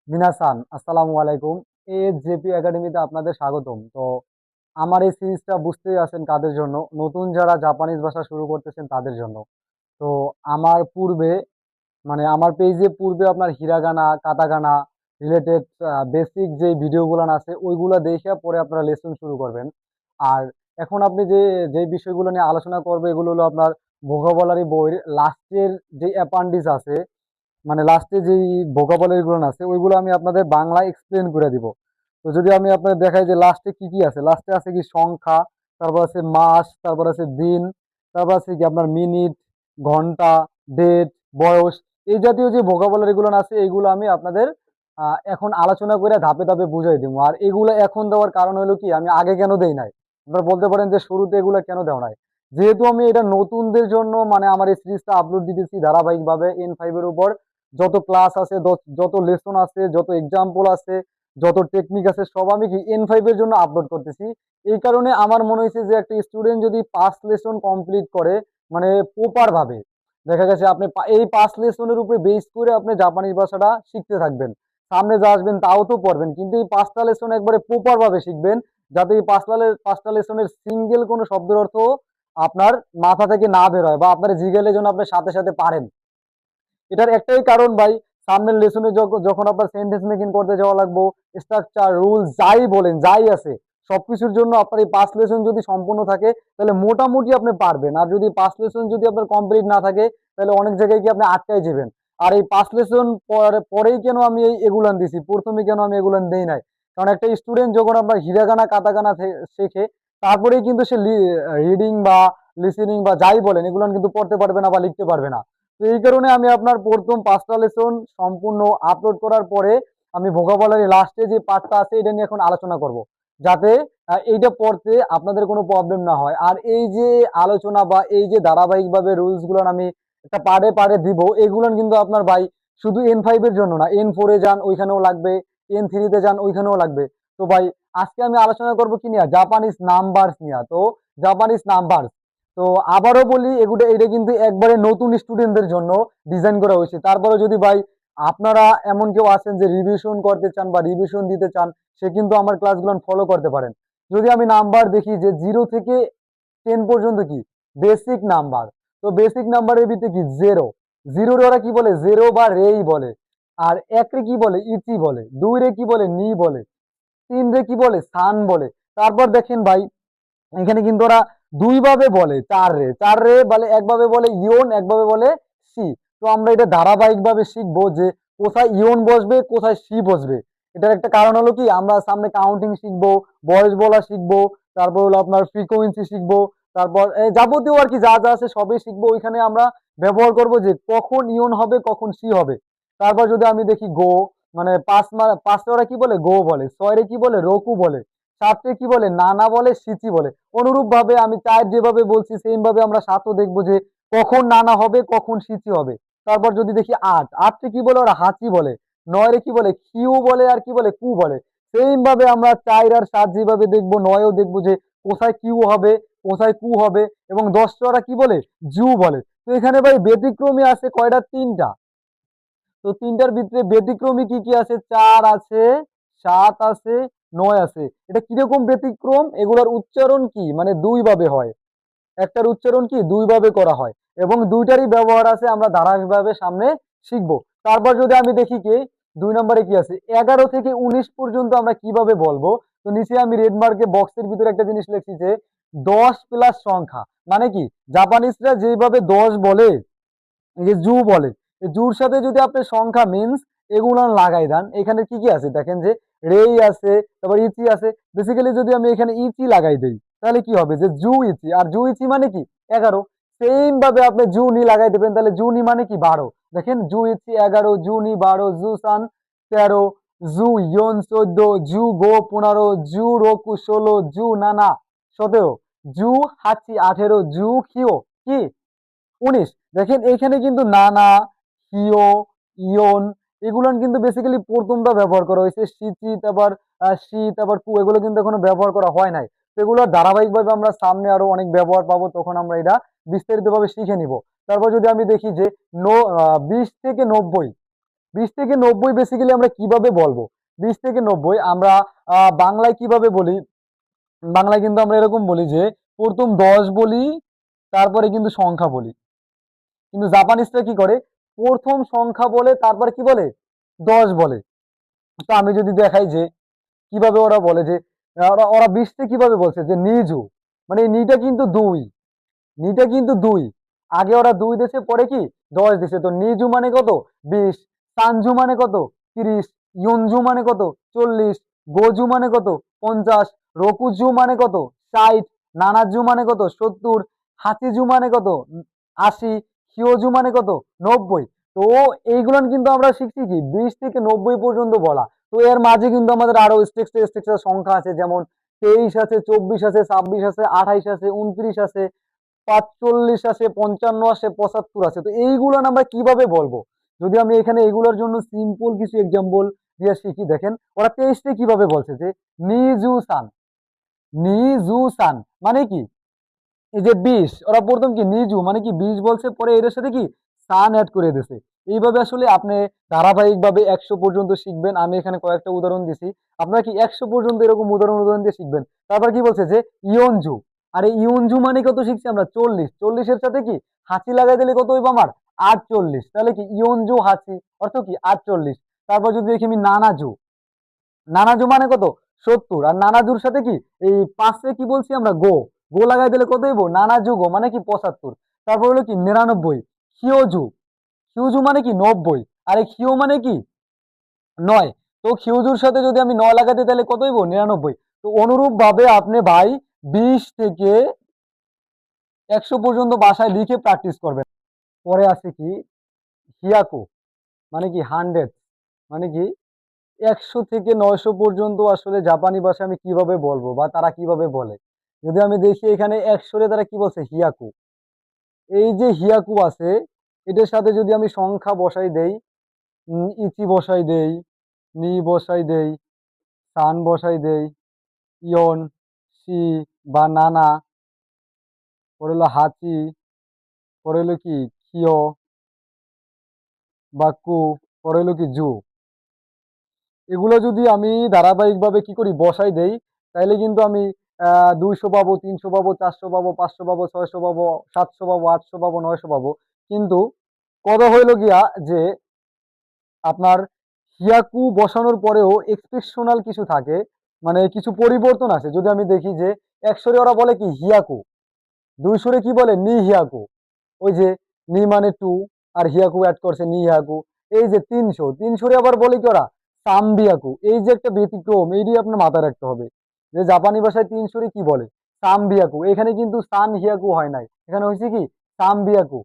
মিনাসান আসসালামু আলাইকুম। জেপি একাডেমিতে আপনাদের স্বাগতম। তো আমার এই সিরিজটা বুঝতেই আছেন কাদের জন্য, নতুন যারা জাপানিজ ভাষা শুরু করতেছেন তাদের জন্য। তো আমার পূর্বে মানে আমার পেজে পূর্বে আপনার হিরাগানা কাতাগানা রিলেটেড বেসিক যে ভিডিওগুলো আছে ওইগুলো দেখে পরে আপনারা লেসন শুরু করবেন। আর এখন আপনি যে যে বিষয়গুলো নিয়ে আলোচনা করবে এগুলো হলো আপনার ভোকাবুলারি বইয়ের লাস্টের যে অ্যাপান্ডিক্স আছে, মানে লাস্টে যেই ভোকাবুলারি গুলো আছে ওইগুলো আমি আপনাদের বাংলায় এক্সপ্লেন করে দিব। তো যদি আমি আপনাদের দেখাই যে লাস্টে কি কি আছে, লাস্টে আছে কি সংখ্যা, তারপর আছে মাস, তারপর আছে দিন, তারপর আছে কি আপনার মিনিট, ঘন্টা, ডেট, বয়স, এই জাতীয় যে ভোকাবুলারি গুলো আছে এইগুলো আমি আপনাদের এখন আলোচনা করে ধাপে ধাপে বুঝাই দিব। আর এগুলো এখন দেওয়ার কারণ হলো কি, আমি আগে কেন দেই নাই, আপনারা বলতে পারেন যে শুরুতে এগুলো কেন দেওয়া নাই। যেহেতু আমি এটা নতুনদের জন্য মানে আমার এই সিরিজটা আপলোড দিতেছি ধারাবাহিকভাবে N5 এর উপর, যত ক্লাস আছে, যত লেসন আছে, যত এক্সাম্পল আছে, যত টেকনিক আছে, সব আমি কি N5 এর জন্য আপলোড করতেছি। এই কারণে আমার মনে হয়েছে যে একটা স্টুডেন্ট যদি 5 লেসন কমপ্লিট করে মানে প্রপার ভাবে, দেখা গেছে আপনি এই 5 লেসনের উপরে বেস করে আপনি জাপানিজ ভাষাটা শিখতে থাকবেন, সামনে যা আসবেন তাও তো পড়বেন, কিন্তু এই 5টা লেসন একবারে প্রপার ভাবে শিখবেন, যাতে এই 5টা লেসনের সিঙ্গেল কোনো শব্দের অর্থ আপনার মাথা থেকে না বের হয় বা আপনার জিগেলের জন্য আপনি সাথে সাথে পারেন। এটার একটাই কারণ ভাই, সামনের লেসনে যখন আপনার সেন্টেন্স মেকিং করতে যাওয়া লাগবো, স্ট্রাকচার রুল যাই বলেন যাই আছে সবকিছুর জন্য আপনার এই 5 লেসন যদি সম্পূর্ণ থাকে তাহলে মোটামুটি আপনি পারবেন। আর যদি 5 লেসন যদি আপনার কমপ্লিট না থাকে তাহলে অনেক জায়গায় কি আপনি আটকাই যাবেন। আর এই 5 লেসন পরেই কেন আমি এই এগুলান দিছি, প্রথমে কেন আমি এগুলান দেই নাই, কারণ একটা স্টুডেন্ট যখন আপনার হিরাগানা কাতাগানা শেখে তারপরেই কিন্তু সে রিডিং বা লিসেনিং বা যাই বলেন এগুলান কিন্তু পড়তে পারবে না বা লিখতে পারবে না। তো এই কারণে আমি আপনার প্রথম 5টা লেসন সম্পূর্ণ আপলোড করার পরে আমি ভোকাবুলারি লাস্টে যে পার্টটা আছে এটা নিয়ে এখন আলোচনা করব, যাতে এইটা পড়তে আপনাদের কোনো প্রবলেম না হয়। আর এই যে আলোচনা বা এই যে ধারাবাহিকভাবে রুলস গুলো আমি একটা পার্টে পার্টে দিব, এগুলো কিন্তু আপনার ভাই শুধু N5 এর জন্য না, N4-এ যান ওইখানেও লাগবে, N3-তে যান ওইখানেও লাগবে। তো ভাই আজকে আমি আলোচনা করব কি নিয়ে, জাপানিজ নাম্বারস নিয়ে। তো জাপানিজ নাম্বার, তো আবারও বলি এগুলো এটা কিন্তু একবারে নতুন স্টুডেন্টদের জন্য ডিজাইন করা হয়েছে। তারপরে যদি ভাই আপনারা এমন কেউ আছেন যে রিভিশন করতে চান বা রিভিশন দিতে চান, সে কিন্তু আমার ক্লাসগুলো ফলো করতে পারেন। যদি আমি নাম্বার দেখি যে 0 থেকে 10 পর্যন্ত কি বেসিক নাম্বার, তো বেসিক নাম্বারের ভিতরে কি জিরো, জিরোর ওরা কি বলে জিরো বা রেই বলে। আর এক রে কি বলে ইচি বলে, দুই রে কি বলে নি বলে, তিন রে কি বলে সান বলে। তারপর দেখেন ভাই এখানে কিন্তু ওরা দুই ভাবে বলে, চার রে বলে, একভাবে বলে ইয়ন, একভাবে বলে সি। তো আমরা এটা ধারাবাহিক ভাবে শিখবো যে কোথায় ইয়ন বসবে কোথায় সি বসবে। এটার একটা কারণ হলো কি, আমরা সামনে কাউন্টিং শিখবো, ভয়েস বলা শিখবো, তারপর হলো আপনার ফ্রিকোয়েন্সি শিখবো, তারপর যাবতীয় আর কি যা যা আছে সবই শিখবো। ওইখানে আমরা ব্যবহার করব যে কখন ইয়ন হবে কখন সি হবে। তারপর যদি আমি দেখি গো, মানে পাঁচে ওরা কি বলে গো বলে, ছয়রে কি বলে রোকু বলে, সাতরে কি বলে নানা বলে সিচি বলে। অনুরূপ ভাবে আমি চার যেভাবে বলছি সেম ভাবে আমরা সাতও দেখবো যে কখন নানা হবে কখন সিচি হবে। তারপর যদি দেখি আটে কি বলে ওরা হাঁচি বলে, নয়রে কি বলে কিউ বলে, আর কি বলে কু বলে। সেম ভাবে আমরা চার আর সাত যেভাবে দেখবো নয়ও দেখবো যে কোথায় কিউ হবে কোথায় কু হবে। এবং 10 ওরা কি বলে জু বলে। তো এখানে ভাই ব্যতিক্রমী আছে কয়টা, তিনটা। তো তিনটার ভিতরে ব্যতিক্রমী কি কি আছে, চার আছে, সাত আছে, নয় আছে। এটা কিরকম ব্যতিক্রম, এগুলোর উচ্চারণ কি মানে দুই ভাবে হয়, একটার উচ্চারণ কি দুই ভাবে করা হয়, এবং দুইটারই ব্যবহার আছে আমরা ধারাবাহিকভাবে সামনে শিখবো। তারপর যদি আমি দেখি কি 2 নম্বরে কি আছে, 11 থেকে 19 পর্যন্ত আমরা কিভাবে বলবো। তো নিচে আমি রেড মার্কে বক্সের ভিতরে একটা জিনিস লিখছি যে 10 প্লাস সংখ্যা, মানে কি জাপানিজরা যেভাবে 10 বলে, এই যে জু বলে, এই জুর সাথে যদি আপনি সংখ্যা মিন্স এগুলো লাগাই দেন, এখানে কি কি আছে দেখেন যে রেই আছে, তারপর ইচি আছে। বেসিক্যালি যদি আমি এখানে ইচি লাগাই দেই তাহলে কি হবে যে জু ইচি, আর জু ইচি মানে কি 11। সেম ভাবে আপনি জু নি লাগাই দেবেন, তাহলে জু নি মানে কি 12। দেখেন জু ইচি 11, জু নি 12, জু সান 13, জু ইয়ন 14, জু গো 15, জু রোকু 16, জু নানা 17, জু হাচি 18, জু কিও কি 19। দেখেন এখানে কিন্তু নানা, হিও, ইয়ন এগুলো কিন্তু বেসিক্যালি প্রথমটা ব্যবহার করা হয়েছে, সিচি তারপর সি তারপর কু, এগুলো কিন্তু এখনো ব্যবহার করা হয় নাই। তো এগুলো ধারাবাহিকভাবে আমরা সামনে আরো অনেক ব্যবহার পাবো, তখন আমরা এটা বিস্তারিতভাবে শিখে নিব। তারপর যদি আমি দেখি যে 20 থেকে 90, 20 থেকে 90 বেসিক্যালি আমরা কিভাবে বলবো? 20 থেকে 90 আমরা বাংলায় কিভাবে বলি? বাংলায় কিন্তু আমরা এরকম বলি যে প্রথম 10 বলি, তারপরে কিন্তু সংখ্যা বলি। কিন্তু জাপানিজরা কি করে? প্রথম সংখ্যা বলে, তারপরে কি বলে? 10 বলে। তো আমি যদি দেখাই যে কিভাবে ওরা বলে যে ওরা ওরা 20 কিভাবে বলছে যে নিজু, মানে এই নিটা কিন্তু 2, নিটা কিন্তু 2, আগে ওরা 2 দিছে, পরে কি 10 দিছে। তো নিজু মানে কত? 20। সানজু মানে কত? 30। ইয়নজু মানে কত? 40। গোজু মানে কত? 50। রকুজু মানে কত? 60। নানাজু মানে কত? 70। হাচিজু মানে কত? 80। হিয়োজু মানে কত? 90। তো এইগুলান কিন্তু আমরা শিখছি কি 20 থেকে 90 পর্যন্ত বলা। তো এর মাঝে কিন্তু আমাদের আরো এক্সট্রা সংখ্যা আছে, যেমন 23 আছে, 24 আছে, 26 আছে, 28 আছে, 29 আছে, 45 আছে, 55 আছে, 75 আছে। তো এইগুলো আমরা কিভাবে বলবো? যদি আমি এখানে এগুলোর জন্য সিম্পল কিছু এক্সাম্পল দিয়ে শিখি, দেখেন ওরা 23 কিভাবে বলছে যে নিজু সান, নিজু সান মানে কি? এই যে 20, ওরা প্রথম কি নিজু মানে কি 20 বলছে, পরে এর সাথে কি সান অ্যাড করে দিয়েছে। এইভাবে আসলে আপনি ধারাবাহিকভাবে 100 পর্যন্ত শিখবেন। আমি এখানে কয়েকটা উদাহরণ দিছি, আপনারা কি 100 পর্যন্ত এরকম উদাহরণ উদাহরণ দিয়ে শিখবেন। তারপর কি বলছে যে ইয়নজু, আরে ইয়নজু মানে কত শিখছি আমরা? 40। 40 এর সাথে কি হাঁচি লাগাই দিলে কত হইব আমার? 48। তাহলে কি ইয়নজু হাঁচি অর্থ কি 48। তারপর যদি দেখি আমি নানাজু, নানাজু মানে কত? 70। আর নানাজুর সাথে কি এই পাশে কি বলছি আমরা? গো, গো লাগাই দিলে কত হইব? নানাজু গো মানে কি 75। তারপর হলো কি 99। খিওজু, খিউজু মানে কি 90। আরে খিও মানে কি 9। তো খিউজুর সাথে যদি আমি 9 লাগাতে, তাহলে কত হইব? 99। তো অনুরূপ ভাবে আপনি ভাই 20 থেকে 100 পর্যন্ত বাসায় লিখে প্র্যাকটিস করবেন। পরে আছে কি হিয়াকু, মানে কি 100, মানে কি 100 থেকে 900 পর্যন্ত আসলে জাপানি ভাষা আমি কিভাবে বলবো বা তারা কিভাবে বলে? যদি আমি দেখি এখানে 100 তারা কি বলছে? হিয়াকু। এই যে হিয়াকু আছে, এটার সাথে যদি আমি সংখ্যা বসাই দেই, ইচি বসাই দেই, নি বসাই দেই, সান বসাই দেই, ইয়ন, সি বা নানা, পরে হলো হাচি, পরে হলো কি কিয় বা কু, পরে হলো কি জু, এগুলো যদি আমি ধারাবাহিকভাবে কি করি বসাই দেই, তাইলে কিন্তু আমি 200 পাবো, 300 পাবো, 400 পাবো, 500 পাবো, 600 পাবো, 700 পাবো, 800 পাবো, 900 পাবো। কিন্তু কথা হইলো গিয়া যে আপনার হিয়াকু বসানোর পরেও এক্সপ্রেশনাল কিছু থাকে, মানে কিছু পরিবর্তন আছে। যদি আমি দেখি যে 100 ওরা বলে কি হিয়াকু, 200 কি বলে? নি হিয়াকু। ওই যে নি মানে 2, আর হিয়াকু অ্যাড করছে নি হিয়াকু। এই যে 300, 300 আবার বলে কি ওরা? সামবিয়াকু। এই যে একটা ব্যতিক্রম, এইটি আপনার মাথায় রাখতে হবে যে জাপানি ভাষায় 300 কি বলে? সামবিয়াকু। এখানে কিন্তু সান হিয়াকু হয় নাই, এখানে হয়েছে কি সামবিয়াকু।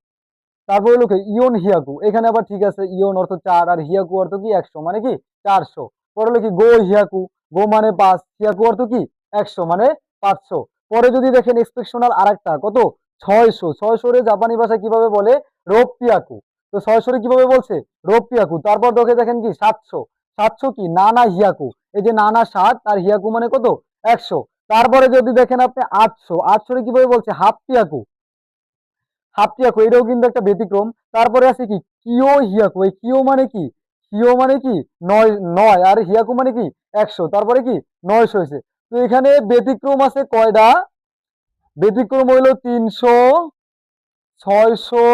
তারপর হলো কি ইয়ন হিয়াকু, এখানে আবার ঠিক আছে, ইয়ন অর্থ 4 আর হিয়াকু অর্থ কি 100, মানে কি 400। পরে হলো কি গো হিয়াকু, গো মানে 5, হিয়াকু অর্থ কি 100 মানে 500। পরে যদি দেখেন এক্সপ্রেশনাল আরেকটা কত? 600। 600 রে জাপানি ভাষা কিভাবে বলে? রোপিয়াকু। তো 600 রে কিভাবে বলছে? রোপিয়াকু। তারপর দেখেন কি 700, 700 কি নানা হিয়াকু। এই যে নানা 7 আর হিয়াকু মানে কত? 100। তারপরে যদি দেখেন আপনি 800, 800 রে কিভাবে বলছে? হাপ্পিয়াকু, হাপ্তিয়াকু। এটাও কিন্তু একটা ব্যতিক্রম। তারপরে আছে কি কিও হিয়াকু। এই কিও মানে কি? কিও মানে কি 9, 9 আর হিয়াকু মানে কি 100। তারপরে কি 900 হয়েছে। তো এখানে ব্যতিক্রম আছে কয়টা? ব্যতিক্রম হইলো 300, 600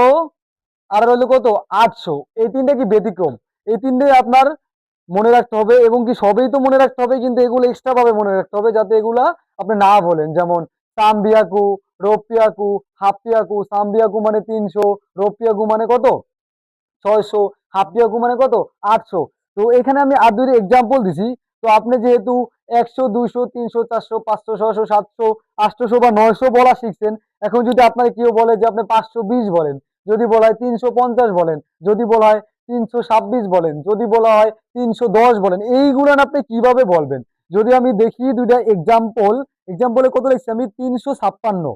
আর হলো কত? 800। এই তিনটা কি ব্যতিক্রম। এই তিনটে আপনার মনে রাখতে হবে, এবং কি সবই তো মনে রাখতে হবে, কিন্তু এগুলো এক্সট্রা ভাবে মনে রাখতে হবে যাতে এগুলা আপনি না বলেন। যেমন সামবিয়াকু, রোপিয়াকু, হাপ্পিয়াকু। সামবিয়াকু মানে 300, রোপিয়াকু মানে কত? 600, হাপ্পিয়াকু মানে কত? 800। তো এখানে আমি আর দুইটা এক্সাম্পল দিছি। তো আপনি যেহেতু 100, 200, 300, 400, 500, 600, 700, 800 বা 900 বলা শিখছেন, এখন যদি আপনার কেউ বলে যে আপনি 520 বলেন, যদি বলা হয় 350 বলেন, যদি বলা হয় 326 বলেন, যদি বলা হয় 310 বলেন, এইগুলান আপনি কিভাবে বলবেন? যদি আমি দেখি দুইটা এক্সাম্পল, এক্সাম্পলে কত লিখছি আমি? 356।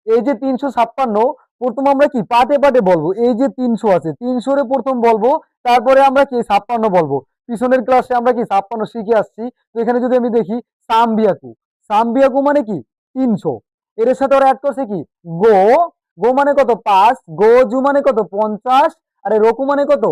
এই যে 356, প্রথম আমরা কি পাটে পাটে বলবো। এই যে 300 আছে, 300 রে প্রথম বলবো, তারপরে আমরা কি 56 বলবো। পিছনের ক্লাসে আমরা কি 56 শিখে আসছি। তো এখানে যদি আমি দেখি সামবিয়াকু, সামবিয়াকু মানে কি 300। এর সাথে ওরা অ্যাড করছে কি গো, গো মানে কত? 5, গো জু মানে কত? 50, আরে রকু মানে কত?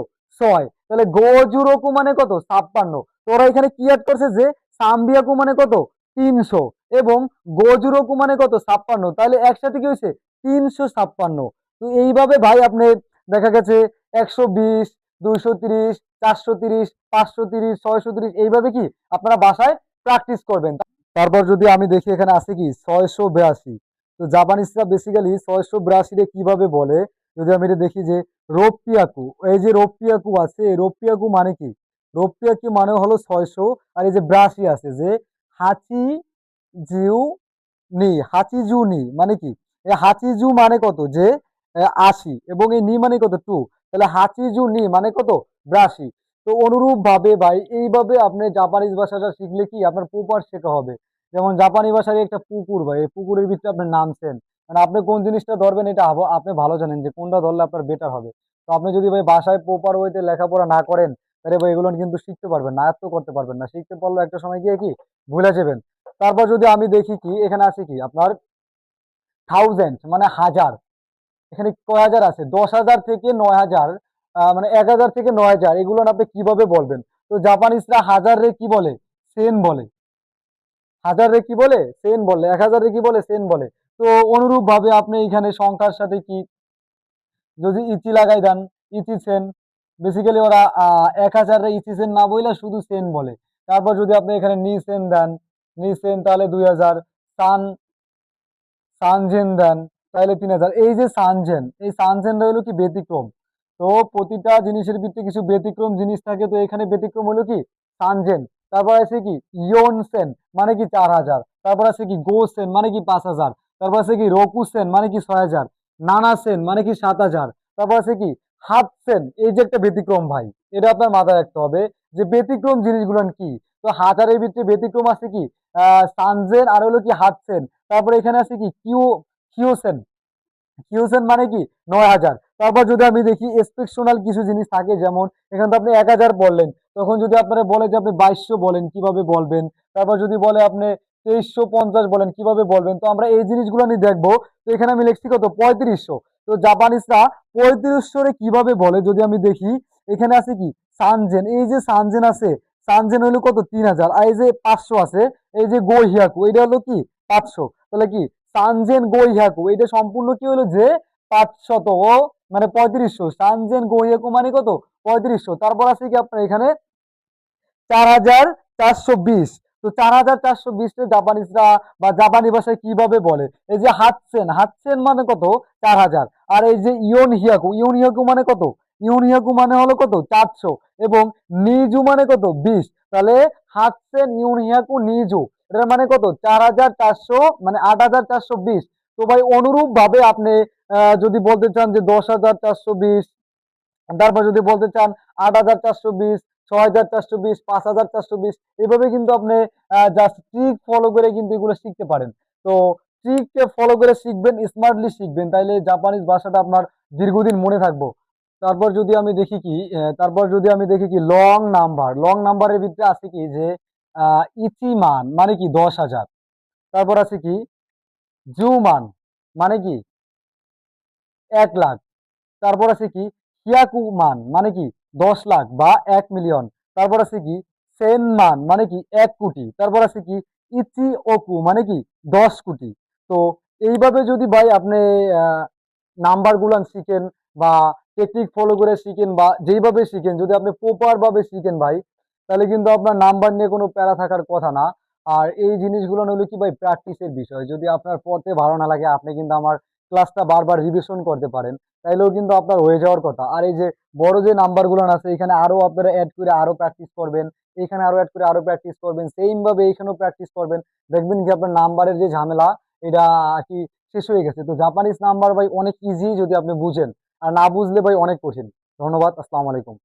ছয়, তাহলে গজুরোকু মানে কত 56। তোরা এখানে কি অ্যাড করছে যে সাম্বিয়াকু মানে কত 300 এবং গজুরোকু মানে কত 56, তাহলে একসাথে কি হয়েছে 356। তো এইভাবে ভাই আপনি দেখা গেছে 120, 230, 430, 530, 630 এইভাবে কি আপনারা বাসায় প্র্যাকটিস করবেন। তারপর যদি আমি দেখি এখানে আছে কি 682। তো জাপানিজরা বেসিক্যালি 682 রে কিভাবে বলে, যদি আমি এটা দেখি যে রোপিয়াকু, এই যে রোপিয়াকু আছে, এই রোপিয়াকু মানে কি, রোপিয়াকু মানে হলো 600। আর এই যে ব্রাশি আছে যে হাচি জিউ নি, হাচিজু নি মানে কি, এই হাচিজু মানে কত যে 80 এবং এই নি মানে কত 2, তাহলে হাচিজু নি মানে কত 82। তো অনুরূপ ভাবে ভাই এইভাবে আপনি জাপানিজ ভাষাটা শিখলে কি আপনার প্রপার শেখা হবে। যেমন জাপানি ভাষার একটা পুকুর ভাই, এই পুকুরের ভিতরে আপনি নামছেন, মানে আপনি কোন জিনিসটা ধরবেন এটা আপনি ভালো জানেন যে কোনটা ধরলে আপনার বেটার হবে। তো আপনি যদি ভাই বাসায় প্রপার ওয়েতে লেখাপড়া না করেন, তাহলে ভাই এগুলো কিন্তু শিখতে পারবেন না, আয়ত্ত করতে পারবেন না, শিখতে পারলে একটা সময় গিয়ে কি ভুলে যাবেন। তারপর যদি আমি দেখি কি এখানে আছে কি আপনার থাউজেন্ড মানে হাজার, এখানে কয় হাজার আছে 10,000 থেকে 9,000, মানে 1,000 থেকে 9,000, এগুলো আপনি কিভাবে বলবেন। তো জাপানিজরা হাজার রে কি বলে সেন বলে, হাজার রে কি বলে সেন বলে, 1,000 রে কি বলে সেন বলে। তো অনুরূপ ভাবে আপনি এখানে সংখ্যার সাথে কি যদি ইচি লাগাই দেন, ইচি সেন, বেসিক্যালি ওরা 1,000 রে ইচি সেন না বইলে শুধু সেন বলে। তারপর যদি আপনি এখানে নি সেন দেন, নি সেন তাহলে 2,000, সান সানজেন দেন তাহলে 3,000। এই যে সানজেন, এই সানজেনটা হলো কি ব্যতিক্রম। তো প্রতিটা জিনিসের ভিত্তি কিছু ব্যতিক্রম জিনিস থাকে, তো এখানে ব্যতিক্রম হলো কি সানজেন। তারপর আছে কি ইয়ন সেন মানে কি 4,000, তারপর আছে কি গো সেন মানে কি 5,000, তারপর আছে কি রোকু সেন মানে কি 6,000, নানা সেন মানে কি 7,000, তারপর আছে কি হাত সেন, এই যে একটা ব্যতিক্রম ভাই, এটা আপনার মাথায় রাখতে হবে যে ব্যতিক্রম জিনিসগুলো কি। তো হাজারের ভিতরে ব্যতিক্রম আছে কি সানজেন আর হলো কি হাত সেন। তারপরে এখানে আছে কি কিউসেন, কিউসেন মানে কি 9,000। তারপর যদি আমি দেখি এক্সপেকশনাল কিছু জিনিস থাকে, যেমন এখানে তো আপনি 1,000 বললেন, তখন যদি আপনারা বলে যে আপনি 2,200 বলেন কিভাবে বলবেন, তারপর যদি বলে আপনি 2,350 বলেন কিভাবে বলবেন, তো আমরা এই জিনিসগুলো নিয়ে দেখবো। তো এখানে আমি লিখছি কত 3500। তো জাপানিজরা 3500 রে কিভাবে বলে যদি আমি দেখি, এখানে আছে কি সানজেন, এই যে সানজেন আছে, সানজেন হলো কত 3,000, আর এই যে 500 আছে, এই যে গো হিয়াকু এটা হলো কি 500, তাহলে কি সানজেন গোইহাকু এটা সম্পূর্ণ কি হলো যে 500 মানে 3500, সানজেন গোইহাকু মানে কত 3500। তারপর আছে কি আপনার এখানে 4,420। তো 4,420 জাপানিজরা বা জাপানি ভাষায় কিভাবে বলে, এই যে হাতসেন, হাতসেন মানে কত 4,000, আর এই যে ইয়ন হিয়াকু, ইয়ন হিয়াকু মানে কত, ইয়ন হিয়াকু মানে হলো কত 400 এবং নিজু মানে কত 20, তাহলে হাতসেন ইয়ন হিয়াকু নিজু এটার মানে কত 4,400 মানে 8,420। তো ভাই অনুরূপ ভাবে আপনি যদি বলতে চান যে 10,420, তারপর যদি বলতে চান 8,420, 6,420, 5,420, এইভাবে কিন্তু আপনি জাস্ট ট্রিক ফলো করে কিন্তু এগুলো শিখতে পারেন। তো ট্রিককে ফলো করে শিখবেন, স্মার্টলি শিখবেন, তাইলে জাপানিজ ভাষাটা আপনার দীর্ঘদিন মনে থাকবো। তারপর যদি আমি দেখি কি তারপর যদি আমি দেখি কি লং নাম্বার, লং নাম্বারের ভিতরে আছে কি যে ইচিমান মানে কি 10,000, তারপর আছে কি জুমান মানে কি 1,00,000, তারপর আছে কি হিয়াকু মান মানে কি 10,00,000 বা 1,000,000, তারপর আছে কি সেন মান মানে কি 1,00,00,000, তারপর আছে কি ইচি ওকু মানে কি 10,00,00,000। তো এইভাবে যদি ভাই আপনি নাম্বার গুলান শিখেন বা টেকনিক ফলো করে শিখেন বা যেইভাবে শিখেন, যদি আপনি প্রপার ভাবে শিখেন ভাই, তাহলে কিন্তু আপনার নাম্বার নিয়ে কোনো প্যারা থাকার কথা না। আর এই জিনিসগুলো হলো কি ভাই প্র্যাকটিসের বিষয়, যদি আপনার পড়তে ভালো না লাগে আপনি কিন্তু আমার ক্লাসটা বারবার রিভিশন করতে পারেন, তাইলেও কিন্তু আপনার হয়ে যাওয়ার কথা। আর এই যে বড় যে নাম্বার গুলো আছে এখানে আরো আপনারা অ্যাড করে আরো প্র্যাকটিস করবেন, এখানে আরো অ্যাড করে আরো প্র্যাকটিস করবেন, সেম ভাবে এখানেও প্র্যাকটিস করবেন, দেখবেন কি আপনার নাম্বারের যে ঝামেলা এটা কি শেষ হয়ে গেছে। তো জাপানিজ নাম্বার ভাই অনেক ইজি যদি আপনি বুঝেন, আর না বুঝলে ভাই অনেক কঠিন। ধন্যবাদ, আসসালামু আলাইকুম।